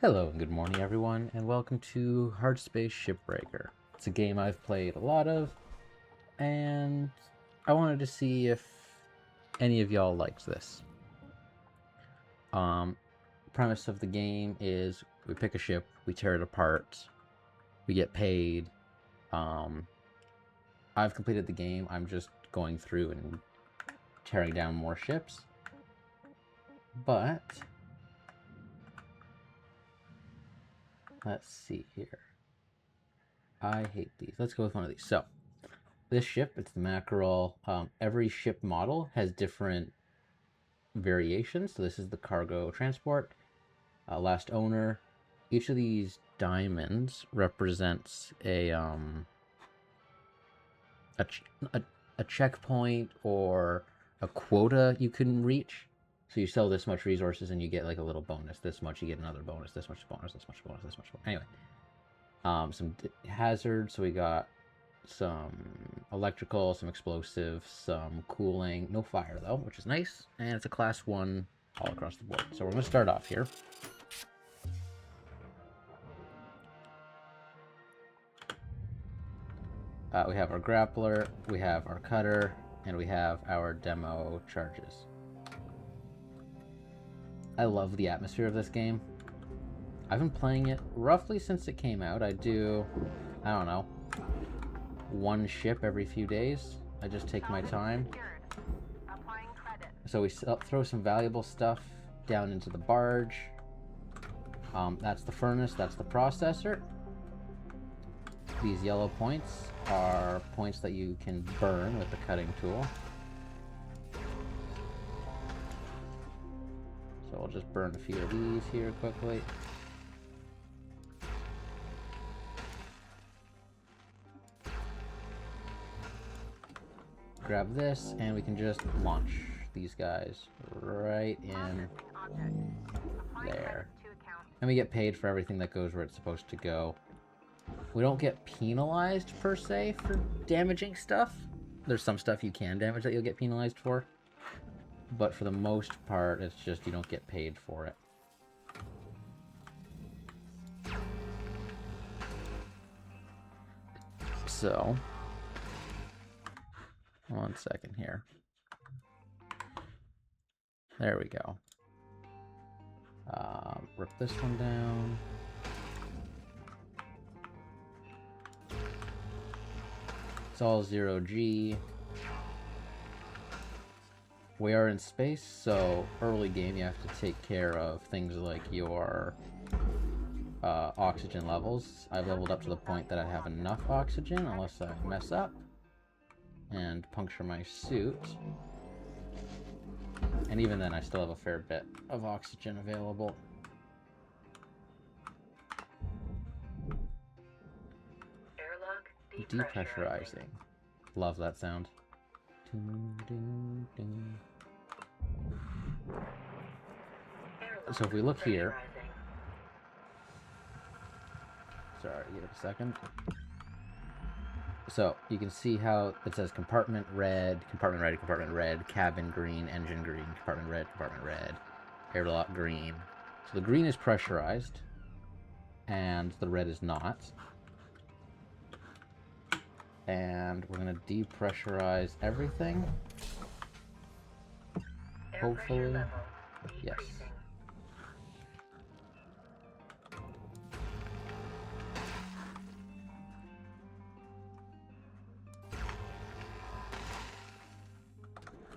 Hello and good morning everyone, and welcome to Hardspace Shipbreaker. It's a game I've played a lot of, and I wanted to see if any of y'all liked this. Premise of the game is we pick a ship, we tear it apart, we get paid. I've completed the game, I'm just going through and tearing down more ships. But let's see here. I hate these. Let's go with one of these. So, this ship, it's the mackerel. Every ship model has different variations. So this is the cargo transport. Last owner. Each of these diamonds represents a checkpoint or a quota you can reach. So you sell this much resources and you get like a little bonus. This much, you get another bonus. This much bonus. This much bonus. This much bonus. Anyway, some hazards. So we got some electrical, some explosive, some cooling. No fire though, which is nice. And it's a class 1 all across the board. So we're going to start off here. We have our grappler, we have our cutter, and we have our demo charges. I love the atmosphere of this game. I've been playing it roughly since it came out. I don't know, one ship every few days. I just take my time. So we throw some valuable stuff down into the barge. That's the furnace, that's the processor. These yellow points are points that you can burn with the cutting tool. So we'll just burn a few of these here quickly. Grab this, and we can just launch these guys right in there. And we get paid for everything that goes where it's supposed to go. We don't get penalized, per se, for damaging stuff. There's some stuff you can damage that you'll get penalized for. But for the most part, it's just you don't get paid for it. So, one second here. There we go. Rip this one down. It's all 0G. We are in space, so early game you have to take care of things like your oxygen levels. I've leveled up to the point that I have enough oxygen, unless I mess up and puncture my suit. And even then I still have a fair bit of oxygen available. Depressurizing. Love that sound. So if we look here, sorry, give it a second. So you can see how it says compartment red, compartment red, compartment red, cabin green, engine green, compartment red, airlock green. So the green is pressurized and the red is not. And we're going to depressurize everything. Hopefully. Yes.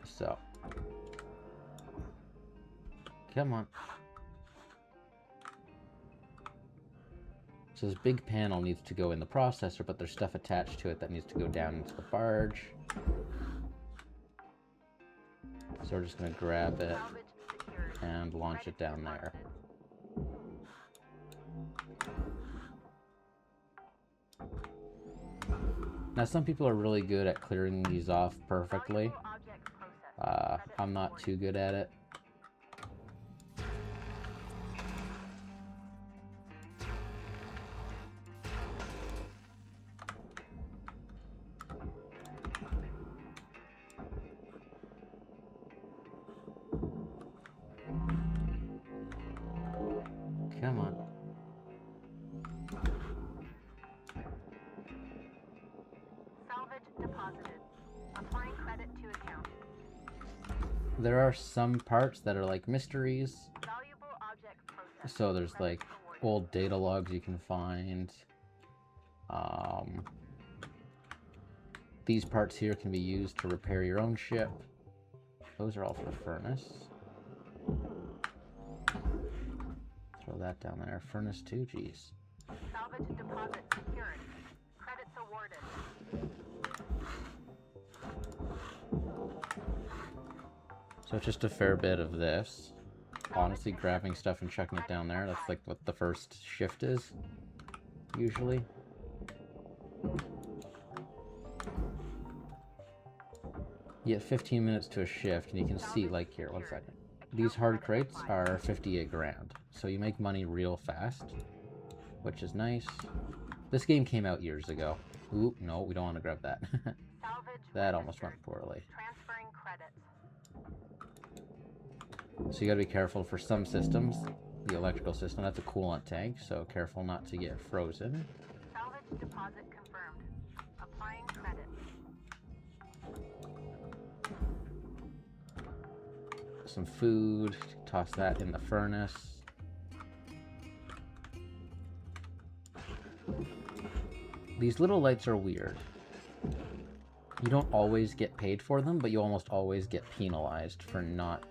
So. Come on. So this big panel needs to go in the processor, but there's stuff attached to it that needs to go down into the barge. So we're just going to grab it and launch it down there. Now some people are really good at clearing these off perfectly. I'm not too good at it. Come on. There are some parts that are like mysteries. So there's like old data logs you can find. These parts here can be used to repair your own ship. Those are all for the furnace. Throw that down there. Furnace 2, geez. Salvage deposit secured. Credits awarded. So just a fair bit of this. Honestly, grabbing stuff and chucking it down there, that's like what the first shift is, usually. You get 15 minutes to a shift, and you can see, like, here, 1 second. These hard crates are 58 grand, so you make money real fast, which is nice. This game came out years ago. Ooh, no, we don't want to grab that. That almost went poorly. So you gotta be careful for some systems. The electrical system, that's a coolant tank, so careful not to get frozen. Salvage deposit confirmed. Applying credit. Some food, toss that in the furnace. These little lights are weird. You don't always get paid for them, but you almost always get penalized for not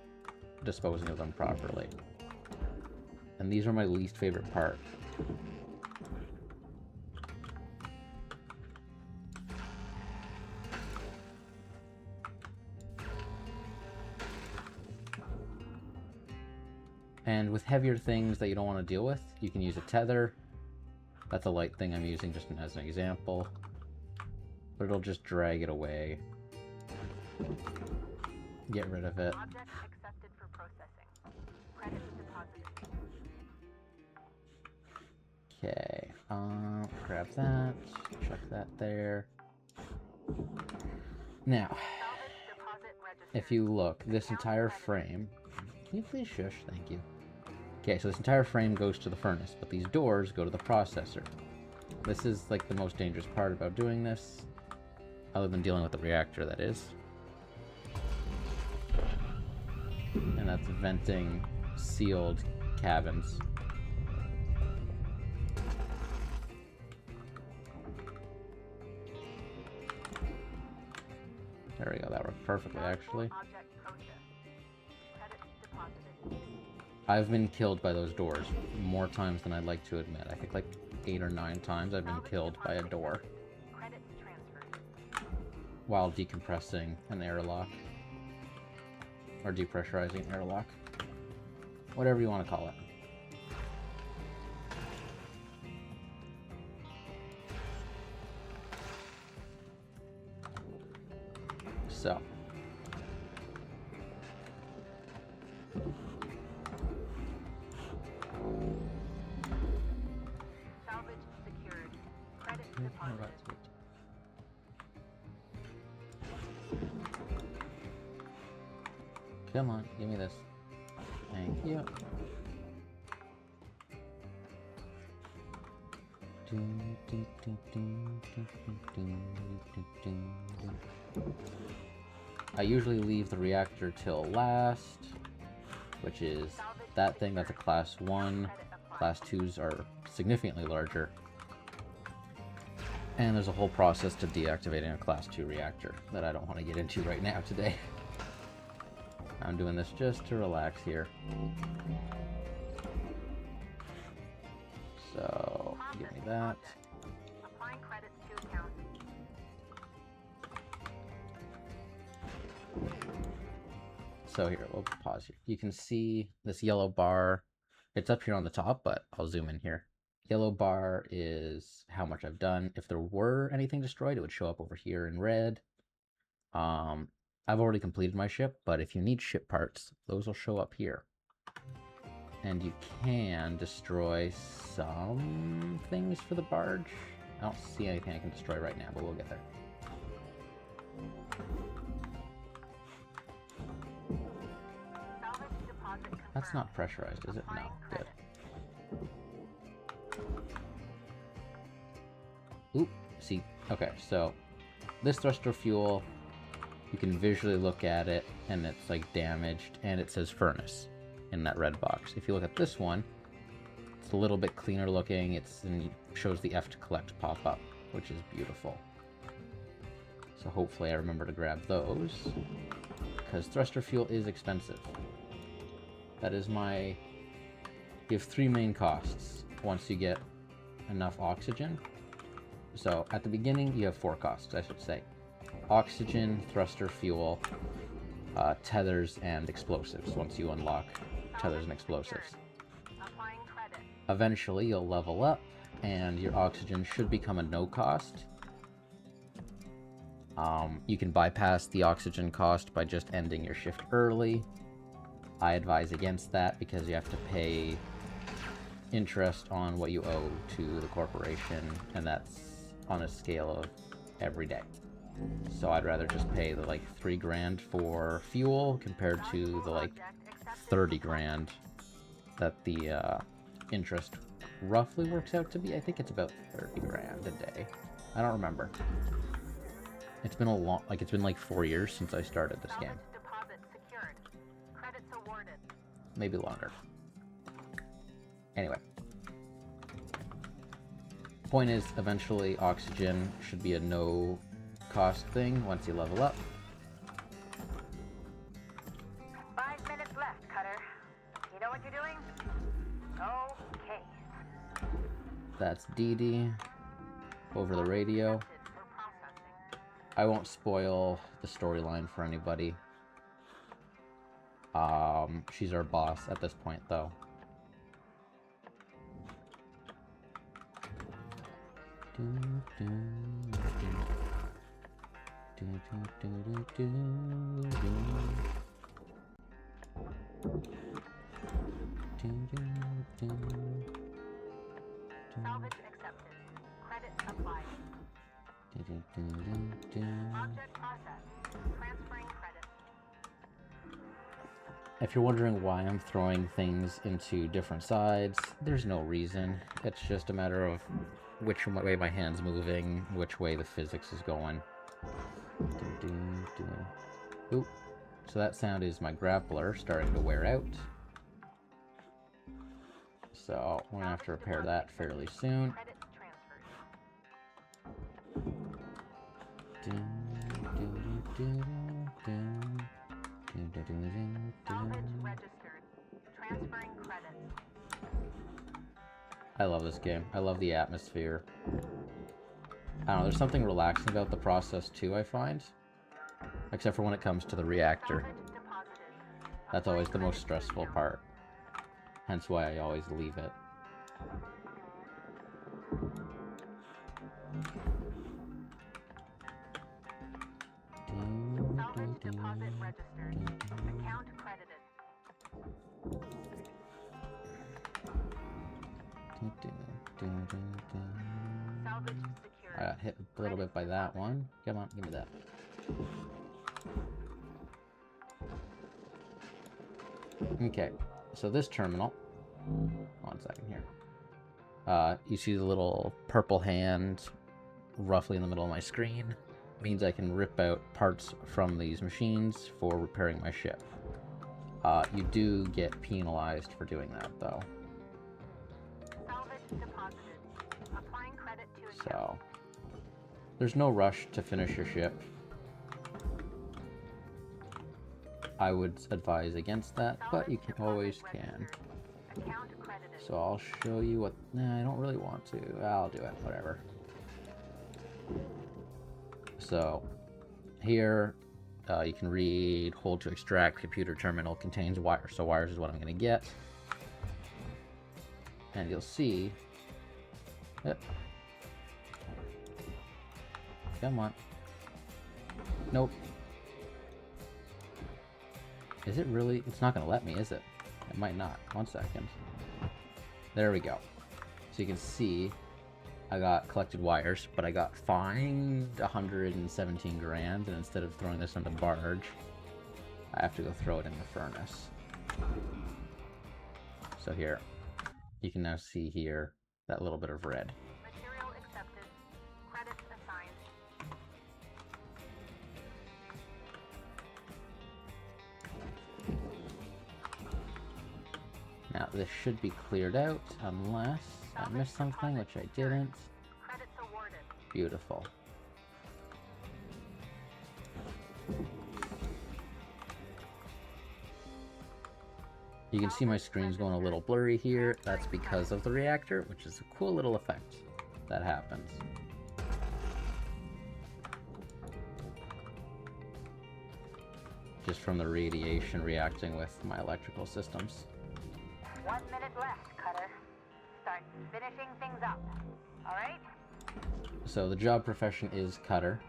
disposing of them properly. And these are my least favorite part. And with heavier things that you don't want to deal with, you can use a tether. That's a light thing I'm using just as an example. But it'll just drag it away. Get rid of it. Object accepted for processing. Credits deposited. Okay, grab that, chuck that there. Now, if you look, this entire frame, can you please shush? Thank you. Okay, so this entire frame goes to the furnace, but these doors go to the processor. This is like the most dangerous part about doing this, other than dealing with the reactor, that is. And that's venting sealed cabins. There we go, that worked perfectly, actually. I've been killed by those doors more times than I'd like to admit. I think like 8 or 9 times I've been killed by a door while decompressing an airlock. Or depressurizing an airlock. Whatever you want to call it. So. Salvage secured. Credit deposit. Come on, give me this. Thank you. I usually leave the reactor till last, which is that thing. That's a class 1. Class 2s are significantly larger. And there's a whole process to deactivating a class 2 reactor that I don't want to get into right now today. I'm doing this just to relax here. So, give me that. Applying credits to account. So here, we'll pause here. You can see this yellow bar. It's up here on the top, but I'll zoom in here. Yellow bar is how much I've done. If there were anything destroyed, it would show up over here in red. I've already completed my ship, but if you need ship parts, those will show up here. And you can destroy some things for the barge. I don't see anything I can destroy right now, but we'll get there. That's not pressurized, is it? No. Good. Oop. See. Okay, so this thruster fuel you can visually look at it and it's like damaged and it says furnace in that red box. If you look at this one, it's a little bit cleaner looking. It shows the F to collect pop up, which is beautiful. So hopefully I remember to grab those, because thruster fuel is expensive. That is my... You have 3 main costs once you get enough oxygen. So at the beginning you have 4 costs, I should say. Oxygen, thruster fuel, tethers, and explosives once you unlock tethers and explosives. Eventually you'll level up and your oxygen should become a no cost. You can bypass the oxygen cost by just ending your shift early. I advise against that because you have to pay interest on what you owe to the corporation, and that's on a scale of every day. So I'd rather just pay the like 3 grand for fuel compared to the like 30 grand that the interest roughly works out to be. I think it's about 30 grand a day. I don't remember. It's been it's been like 4 years since I started this game. Maybe longer. Anyway. Point is, eventually oxygen should be a no cost thing once you level up. 5 minutes left, Cutter. You know what you're doing? Okay. That's Dee Dee over the radio. I won't spoil the storyline for anybody. She's our boss at this point, though. Salvage accepted. Credit applied. Object processed. Transferring credit. If you're wondering why I'm throwing things into different sides, there's no reason. It's just a matter of which way my hand's moving, which way the physics is going. Oop. So that sound is my grappler starting to wear out. So we're gonna have to repair that fairly soon. Salvage registered. Transferring credits. I love this game. I love the atmosphere. I don't know, there's something relaxing about the process too, I find. Except for when it comes to the reactor. That's always the most stressful part. Hence why I always leave it. Salvage deposit registered. Account credited. Salvage secured. I got hit a little bit by that one. Come on, give me that. Okay, so this terminal, 1 second here. You see the little purple hand roughly in the middle of my screen. Means I can rip out parts from these machines for repairing my ship. You do get penalized for doing that, though. Salvage deposited. Applying credit to account. So, there's no rush to finish your ship. I would advise against that, but you can always can. Account credited. So I'll show you what... Nah, I don't really want to. I'll do it, whatever. So, here, you can read, hold to extract, computer terminal contains wires. So wires is what I'm going to get. And you'll see... Yep. Come on. Nope. Is it really? It's not going to let me, is it? It might not. 1 second. There we go. So you can see I got collected wires, but I got fined 117 grand, and instead of throwing this on the barge, I have to go throw it in the furnace. So here, you can now see here that little bit of red. Material accepted. Credits assigned. This should be cleared out unless I missed something, which I didn't. Credits awarded. Beautiful. You can see my screen's going a little blurry here. That's because of the reactor, which is a cool little effect that happens. Just from the radiation reacting with my electrical systems. 1 minute left, Cutter. Start finishing things up. All right? So the job profession is cutter.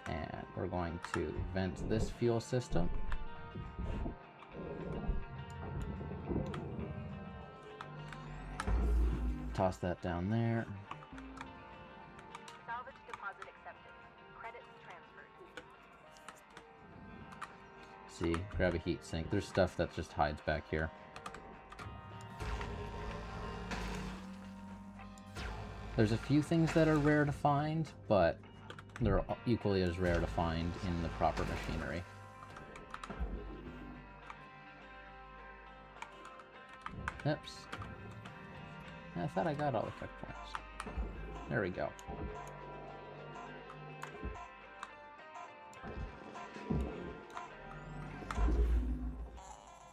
And we're going to vent this fuel system. Toss that down there. Salvage deposit accepted. Credits transferred. See, grab a heat sink. There's stuff that just hides back here. There's a few things that are rare to find, but they're equally as rare to find in the proper machinery. Oops. I thought I got all the checkpoints. There we go.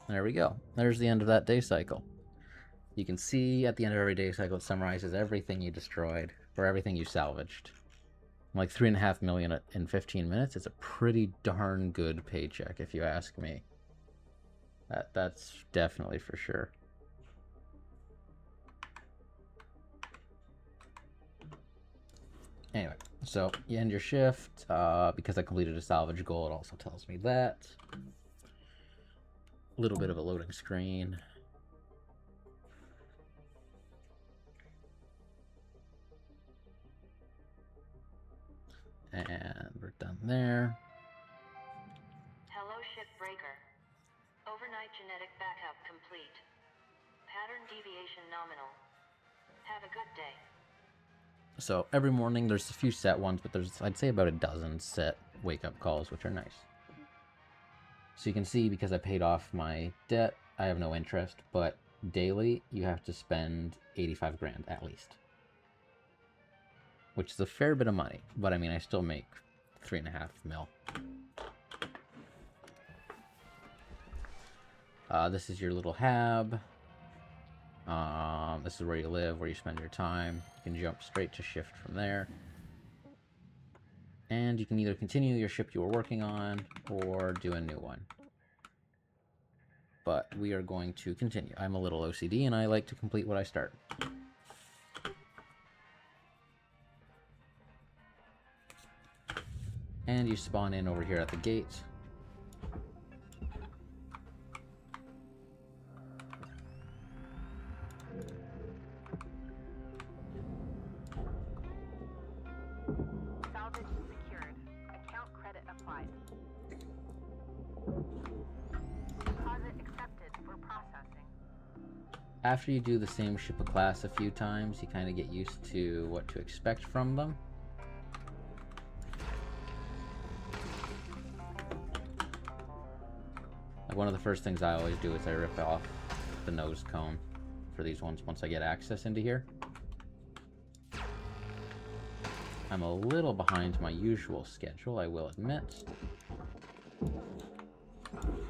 There we go. There's the end of that day cycle. You can see at the end of every day cycle it summarizes everything you destroyed or everything you salvaged. Like 3.5 million in 15 minutes. It's a pretty darn good paycheck if you ask me. That's definitely for sure. Anyway, so you end your shift. Because I completed a salvage goal, it also tells me that. A little bit of a loading screen. And we're done there. Hello, Shipbreaker. Overnight genetic backup complete. Pattern deviation nominal. Have a good day. So every morning there's a few set ones, but there's, I'd say, about a dozen set wake-up calls, which are nice. So you can see, because I paid off my debt, I have no interest, but daily you have to spend 85 grand at least. Which is a fair bit of money, but I mean, I still make 3.5 mil. This is your little hab. This is where you live, where you spend your time. You can jump straight to shift from there. And you can either continue your ship you were working on, or do a new one. But we are going to continue. I'm a little OCD, and I like to complete what I start. And you spawn in over here at the gate. Salvage secured. Account credit applied. Deposit accepted for processing. After you do the same ship of class a few times, you kind of get used to what to expect from them. Like, one of the first things I always do is I rip off the nose cone for these ones once I get access into here. I'm a little behind my usual schedule, I will admit.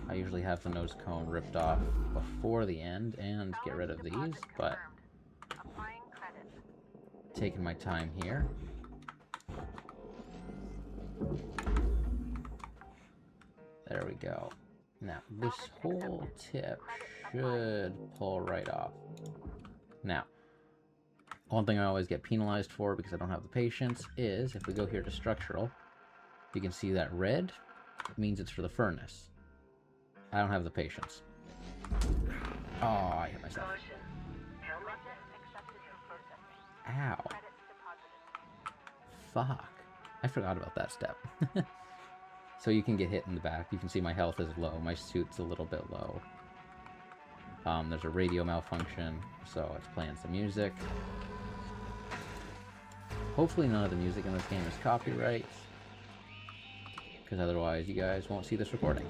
I usually have the nose cone ripped off before the end and get rid of these, but Applying credit. taking my time here. There we go. Now, this whole tip should pull right off. Now, one thing I always get penalized for because I don't have the patience is, if we go here to structural, you can see that red means it's for the furnace. I don't have the patience. Oh, I hit myself. Ow. Fuck. I forgot about that step. So you can get hit in the back. You can see my health is low. My suit's a little bit low. There's a radio malfunction, so it's playing some music. Hopefully none of the music in this game is copyright, because otherwise you guys won't see this recording.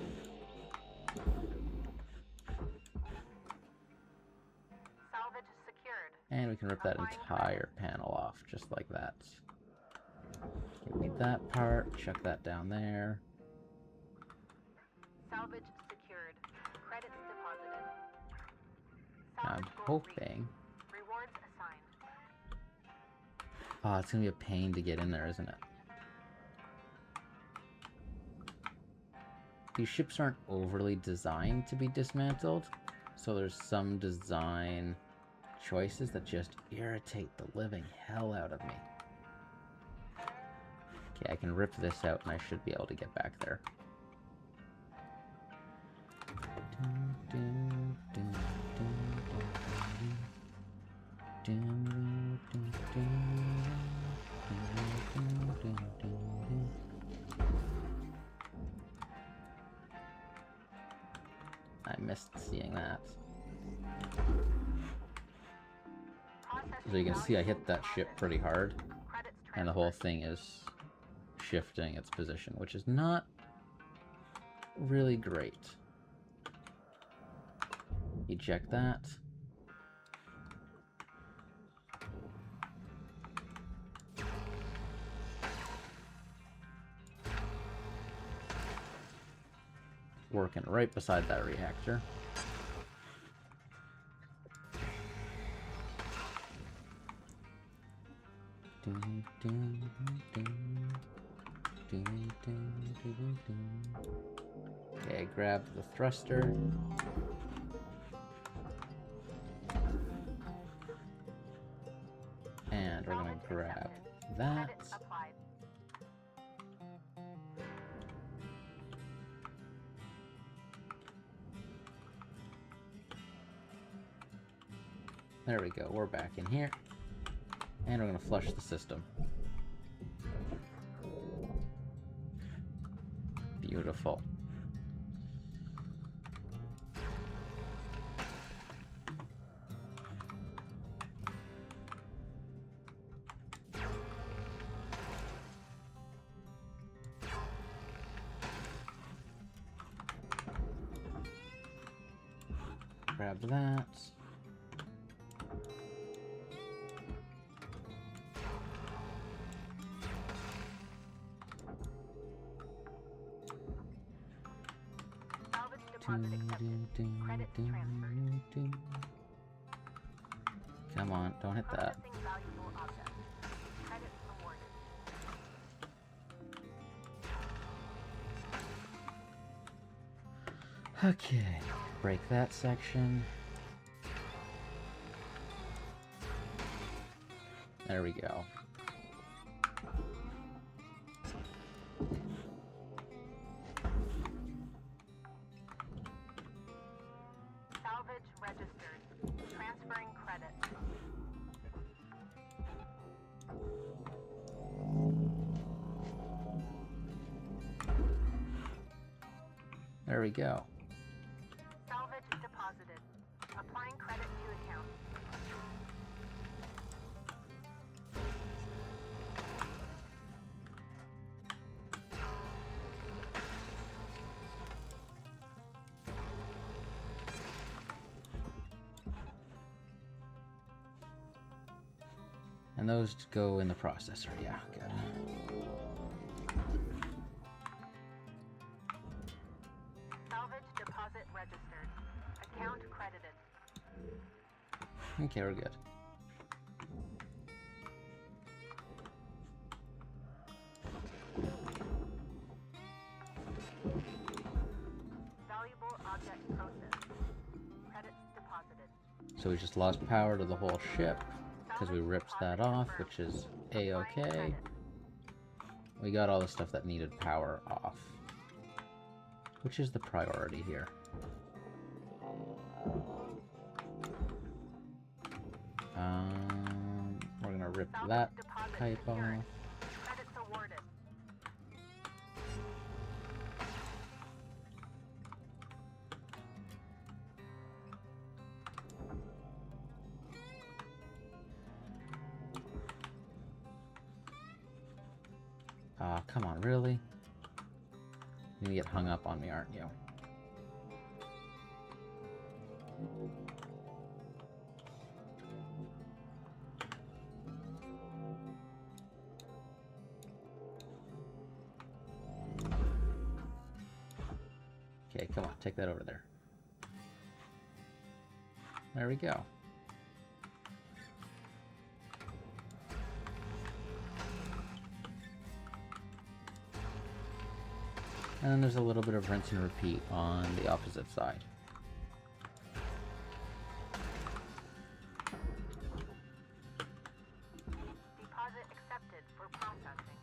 And we can rip that entire panel off, just like that. Give me that part, chuck that down there. Salvage secured. Credits deposited. Now I'm Salvage goal reached. hoping... Rewards assigned. Oh, it's gonna be a pain to get in there, isn't it? These ships aren't overly designed to be dismantled, so there's some design choices that just irritate the living hell out of me. Okay, I can rip this out and I should be able to get back there. I missed seeing that. So you can see I hit that ship pretty hard, and the whole thing is shifting its position, which is not really great. Eject that. Working right beside that reactor. Okay, grab the thruster. And we're gonna grab that. There we go, we're back in here. And we're gonna flush the system. Beautiful. Grab that. Come on, don't hit that. Okay, break that section. There we go. Salvage registered. Transferring credit. There we go. Salvage deposited. Applying credit to account. And those go in the processor, yeah, good. Salvage deposit registered. Account credited. Okay, we're good. Valuable object processed. Credits deposited. So we just lost power to the whole ship because we ripped that off, which is A-okay. We got all the stuff that needed power off, which is the priority here. We're gonna rip that pipe off. Credits awarded. Ah, come on, really? You're gonna get hung up on me, aren't you? come on, take that over there. There we go. And then there's a little bit of rinse and repeat on the opposite side. Deposit accepted for processing.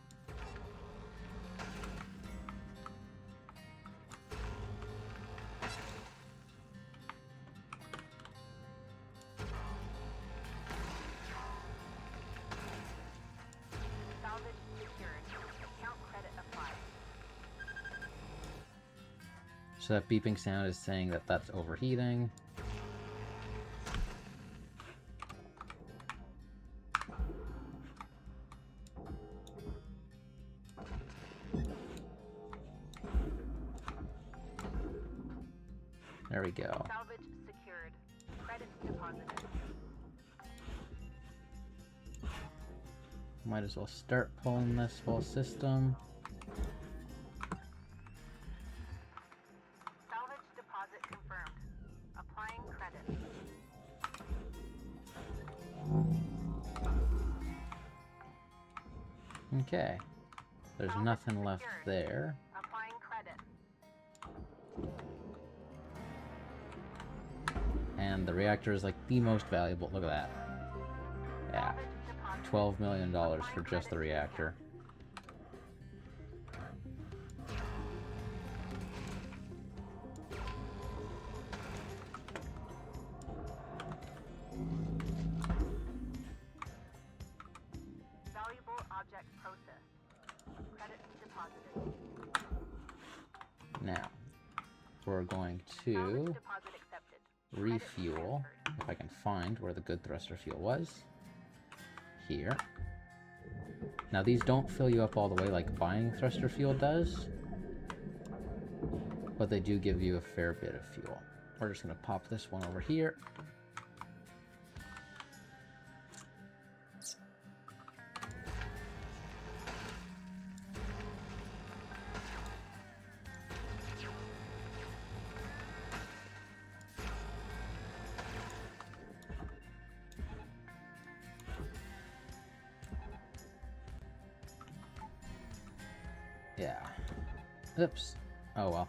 Salvage secured. Account credit applied. So that beeping sound is saying that that's overheating. There we go. Salvage secured. Credit deposited. Might as well start pulling this whole system. Salvage deposit confirmed. Applying credit. Okay. There's Salvage nothing left secured. there. Applying credit. And the reactor is like the most valuable. Look at that. Yeah. Salvage deposit. $12 million for just the reactor. Valuable object processed. Credit deposited. Now, we're going Salvage to deposit accepted. Credit refuel. transferred. If I can find where the good thruster fuel was. Here. Now these don't fill you up all the way like buying thruster fuel does, but they do give you a fair bit of fuel. We're just going to pop this one over here. Yeah. Oops. Oh well.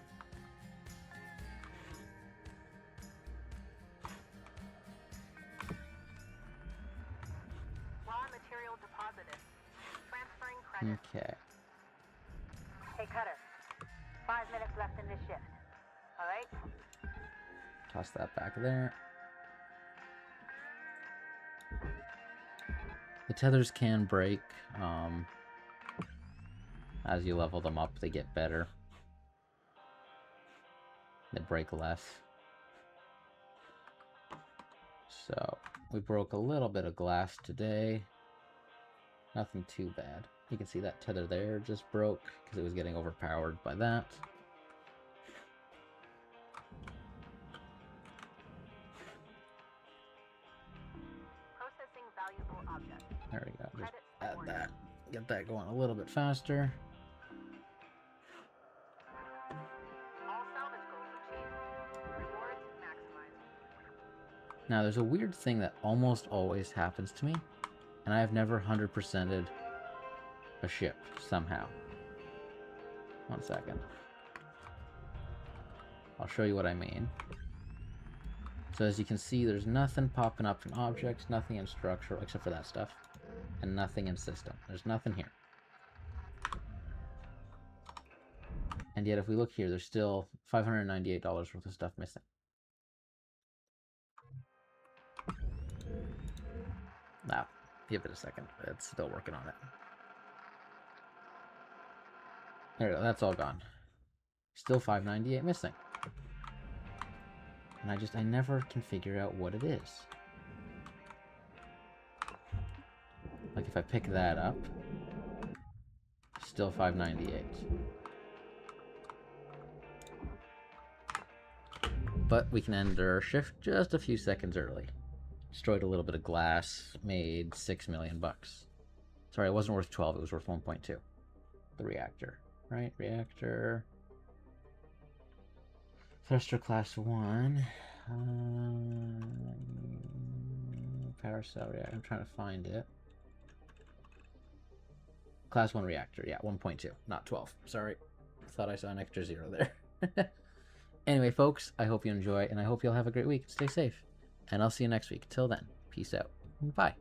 Raw material deposited. Transferring credit. Okay. Hey, Cutter. 5 minutes left in this shift. All right? Toss that back there. The tethers can break. As you level them up, they get better. They break less. So, we broke a little bit of glass today. Nothing too bad. You can see that tether there just broke because it was getting overpowered by that. Processing valuable object. There we go. Just Credit add awarded. that. Get that going a little bit faster. All salvage goals achieved. Rewards maximized. Now, there's a weird thing that almost always happens to me, and I have never 100%ed a ship somehow. 1 second. I'll show you what I mean. So as you can see, there's nothing popping up in objects, nothing in structural, except for that stuff, and nothing in system. There's nothing here. And yet, if we look here, there's still $598 worth of stuff missing. Now, give it a second. It's still working on it. There we go. That's all gone. Still $598 missing. And I never can figure out what it is. Like if I pick that up, still $598. But we can end our shift just a few seconds early. Destroyed a little bit of glass, made $6 million bucks. Sorry, it wasn't worth 12, it was worth 1.2. The reactor, right? Reactor. Thruster class 1. Power cell reactor. I'm trying to find it. Class 1 reactor. Yeah, 1.2. Not 12. Sorry. Thought I saw an extra 0 there. Anyway, folks, I hope you enjoy, and I hope you'll have a great week. Stay safe. And I'll see you next week. Till then, peace out. Bye.